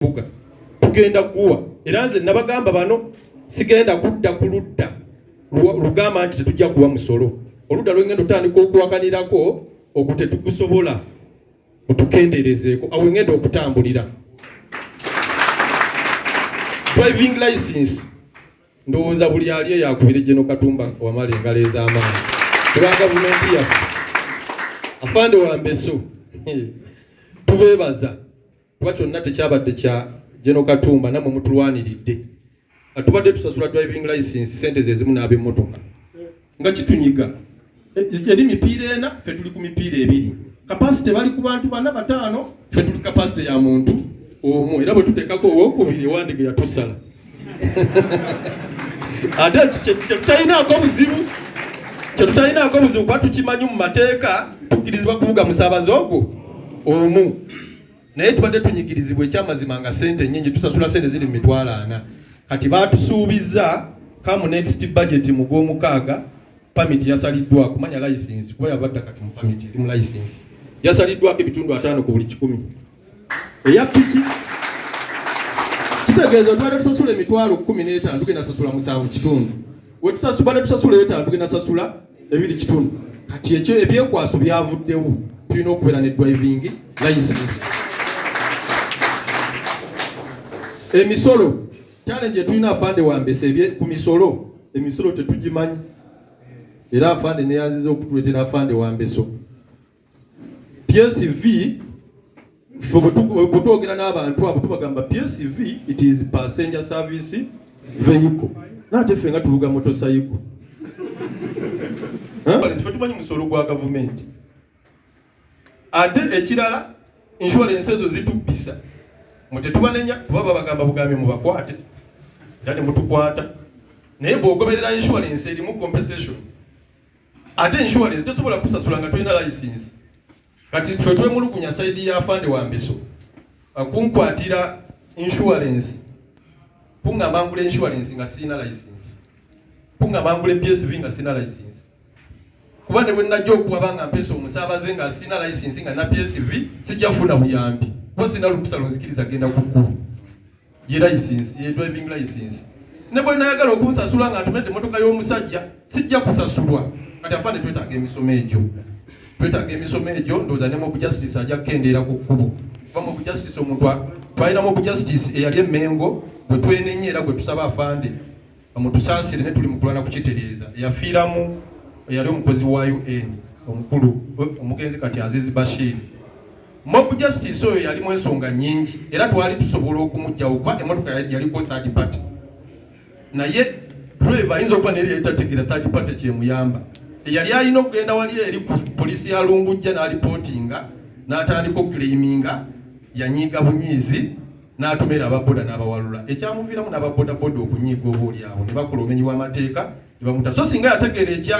buga tugenda kuwa era nze nabagamba bano sigenda kudda kuludda lugamba nti tetujja kuwa musolo oludda lwengendo tandika okuwakanirako okute tukusobola otukenderezeeko awo ngendo okutambulira driving license ndowooza buli ali yakubire General Katumba wamala engalo ez'amaanyi kuba gavumenti yaffe afande wa Mbeso tubeebaza kuba kyonna tekyabadde kya General Katumba namwe mutulwaniridde atubadde tusasula driving license sente zezimu n'ab'emmotoka nga kitunyiga eri mipiira ena ffe tuli ku mipiira ebiri capacity bali ku bantu bana bataano ffe tuli capacity ya muntu omu era bwe tuteekako owokubiri ewandege yatusala ate kyetutayinaako obuzibu kuba tukimanyi mu mateeka tukkirizibwa kuvuga musaabazi ogwo omu naye tubadde tunyigirizibwa ekyamazima nga sente nnyingi tusasula sente ziri mu mitwalo 4 kati baatusuubiza kamu next budget mu gw'omukaaga permit yasaliddwako kumanya license kuba yabadde kati mu permit eri mu license yasaliddwako ebitundu 5 ku buli 100 eya piki kitegeeza tubadde tusasula emitwalo 15 tugenda sasula 7 kitundu we tusasula tusasula 5 tugenda sasula 2 kitundu kati ekyo ebyekwaso byavuddewo tulina okubeera ne driving license. Emisolo challenge tulina afande wa Mbese ku misolo emisolo tetugimanyi era afande ne yanziza okutuletera afande wa Mbeso PSV bwetwogera n'abantu abo tubagamba PSV it is passenger service vehicle nate ffe nga tuvuga motorcycle ffe tumanyi musolo gwa gavumenti ate ekirala insurance ezo zitubbisa mutetubanenya baba bagamba bugambi mubakwate yani mutukwata naye bwogoberera insurance eri mu compensation ate insurance tesobola kusasula nga tulina license kati ffe twemulugunya side ya afande wa Mbeso akunkwatira insurance punga mangule insurance nga sina license punga mangule PSV nga sina license kuba ne bwe najja okuwabanga Mbeso omusaabaze nga sina license nga na PSV sijafuna buyambi sina lukusa lonzikiriza genda kukulu ye license ye driving license ne bwe nayagala okunsasula nga atumedde motoka y'omusajja sijja kusasulwa kati afande twetaaga emisomo egyo ndowooza ne mu justice ajja kukendeera ku kkubo kuba mu justice omuntu twalina mu justice eyali emmengo bwe twenenye era gwe tusaba afande bamutusaasire ne tuli mu kulwana kukitereeza eyafiiramu eyali omukozi wa UN omukulu omugenzi kati Azizi Bashir Mob justice oyo yali mu ensonga nyingi era twali tusobola okumujjawo kuba emmotoka yaliko third party naye driver ayinza okuba neri etategeera third party kyemuyamba eyali alina okugenda wali eri polisi ya Lungujja n'alipotinga n'atandika okuclaiminga yanyiiga bunyiizi n'atumira ababoda n'abawalula ekyamuviiramu n'ababodaboda okunyiiga oba oli awo ne bakola obumenyi bw'amateeka ne bamuta so singa yategeera ekya